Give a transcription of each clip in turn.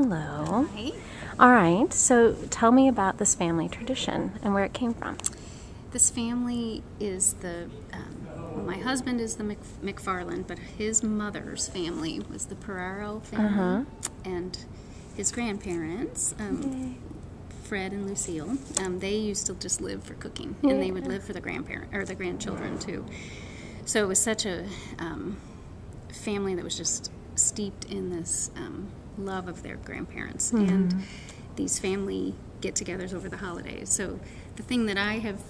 Hello. Hi. All right, so tell me about this family tradition and where it came from. This family is well, my husband is the McFarland, but his mother's family was the Peraro family, and his grandparents, Fred and Lucille, they used to just live for cooking, and they would live for the grandchildren too. So it was such a family that was just steeped in this love of their grandparents, and these family get-togethers over the holidays. So the thing that I have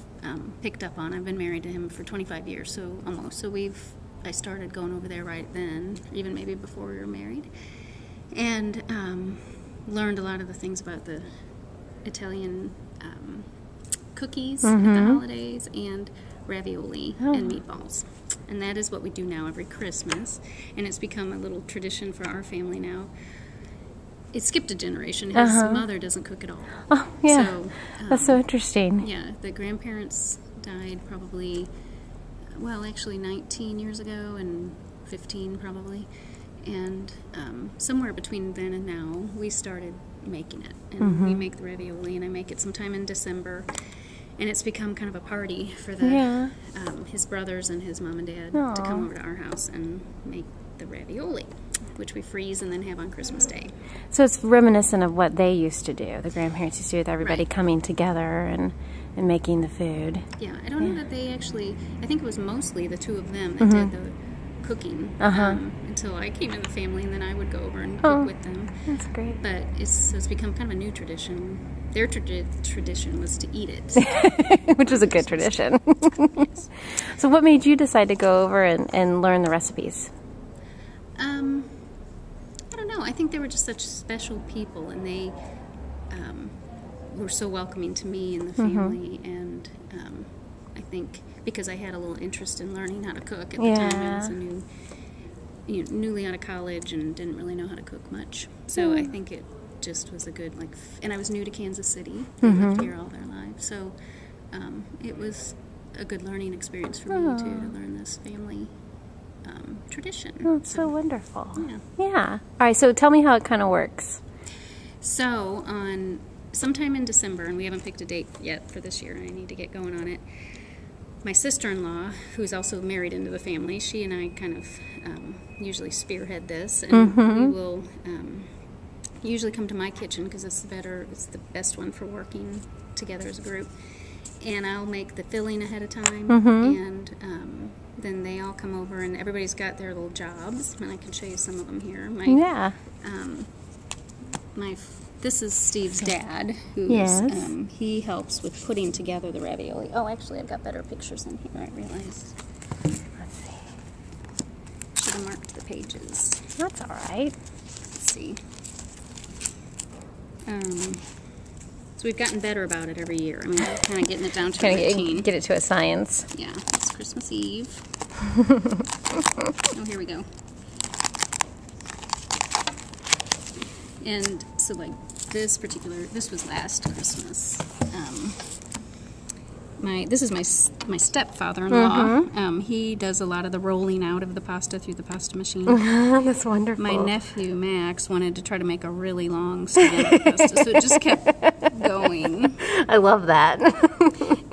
picked up on, I've been married to him for 25 years, so almost. So I started going over there right then, even maybe before we were married, and learned a lot of the things about the Italian cookies at the holidays and ravioli and meatballs. And that is what we do now every Christmas, and it's become a little tradition for our family now. It skipped a generation. His mother doesn't cook at all. Oh, yeah. So, that's so interesting. Yeah, the grandparents died probably, well, actually 19 years ago and 15 probably. And somewhere between then and now, we started making it. And we make the ravioli, and I make it sometime in December. And it's become kind of a party for his brothers and his mom and dad to come over to our house and make the ravioli, which we freeze and then have on Christmas Day. So it's reminiscent of what they used to do, the grandparents used to do, with everybody coming together and making the food. Yeah, I don't know that they actually, I think it was mostly the two of them that did the cooking until I came in the family, and then I would go over and cook with them. That's great. But it's become kind of a new tradition. Their tradition was to eat it. Which is a good tradition. Yes. So what made you decide to go over and learn the recipes? I don't know. I think they were just such special people, and they were so welcoming to me and the family. And I think because I had a little interest in learning how to cook at the time, I was newly out of college and didn't really know how to cook much. So I think it just was a good, and I was new to Kansas City. They lived here all their lives. So it was a good learning experience for me, too, to learn this family tradition. Oh, it's so wonderful. Yeah. All right, so tell me how it kind of works. So on sometime in December, and we haven't picked a date yet for this year, and I need to get going on it, my sister-in-law, who's also married into the family, she and I kind of usually spearhead this, and we will usually come to my kitchen because it's the best one for working together as a group. And I'll make the filling ahead of time, and then they all come over, and everybody's got their little jobs, and I can show you some of them here. This is Steve's dad, who's he helps with putting together the ravioli. Oh, actually, I've got better pictures in here, I realized. Let's see. Should have marked the pages. That's all right. Let's see. So we've gotten better about it every year. I mean, we're kind of getting it down to a routine. Get it to a science. Yeah, it's Christmas Eve. Oh, here we go. And so, this was last Christmas. This is my stepfather-in-law. He does a lot of the rolling out of the pasta through the pasta machine. That's wonderful. My nephew, Max, wanted to try to make a really long stand of pasta, so it just kept going. I love that.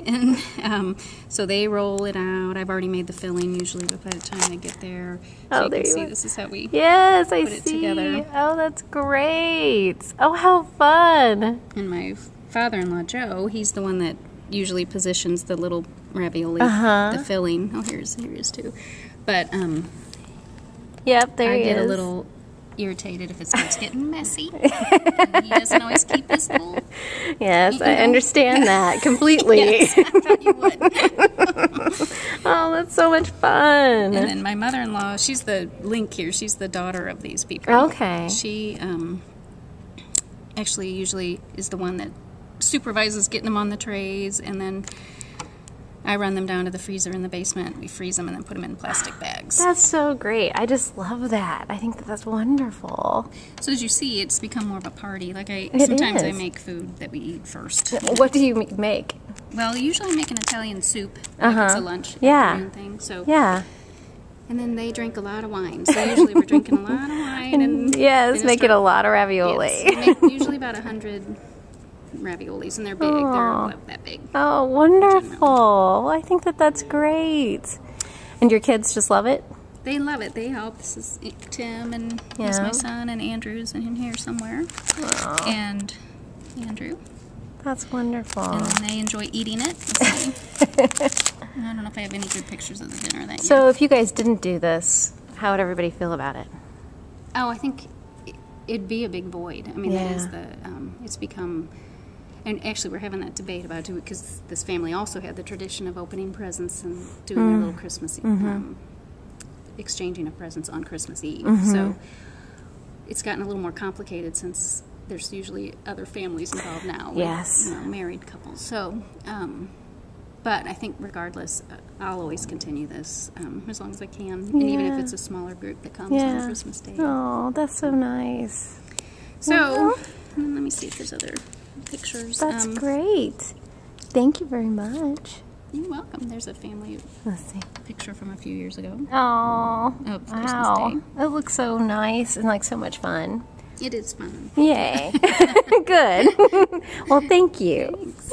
And so they roll it out. I've already made the filling usually by the time they get there. So you can see this is how we put it together. Oh, that's great. Oh, how fun. And my father-in-law, Joe, he's the one that usually positions the little ravioli, the filling. Oh, here he is too. But yep, there he is. I get a little irritated if it starts getting messy. And he doesn't always keep his cool. Yes, I understand that completely. Yes, I thought you would. Oh, that's so much fun. And then my mother-in-law, she's the link here. She's the daughter of these people. Okay. She actually usually is the one that supervises getting them on the trays, and then I run them down to the freezer in the basement. We freeze them and then put them in plastic bags. That's so great. I just love that. I think that's wonderful. So as you see, it's become more of a party. It sometimes is. I make food that we eat first. What do you make? Well, usually I make an Italian soup. Like it's a lunch afternoon thing. So And then they drink a lot of wine. So usually we're drinking a lot of wine. And yes, making a lot of ravioli. Yes, we make usually about 100 raviolis, and they're big. They're about that big. Oh, wonderful. Well, I think that that's great. And your kids just love it? They love it. They help. This is Tim, and here's my son, and Andrew's in here somewhere. Aww. And Andrew. That's wonderful. And then they enjoy eating it. I don't know if I have any good pictures of the dinner that year. So if you guys didn't do this, how would everybody feel about it? Oh, I think it'd be a big void. I mean, that is the, it's become, and actually we're having that debate about it because this family also had the tradition of opening presents and doing their little Christmas, exchanging of presents on Christmas Eve. So it's gotten a little more complicated since there's usually other families involved now. Yes. With, married couples. So, but I think regardless, I'll always continue this as long as I can, and even if it's a smaller group that comes on Christmas Day. Oh, that's so nice. So, let me see if there's other pictures. That's great. Thank you very much. You're welcome. There's a family picture from a few years ago. Oh, of wow. Christmas Day. It looks so nice and like so much fun. It is fun. Yay. Good. Well, thank you. Thanks.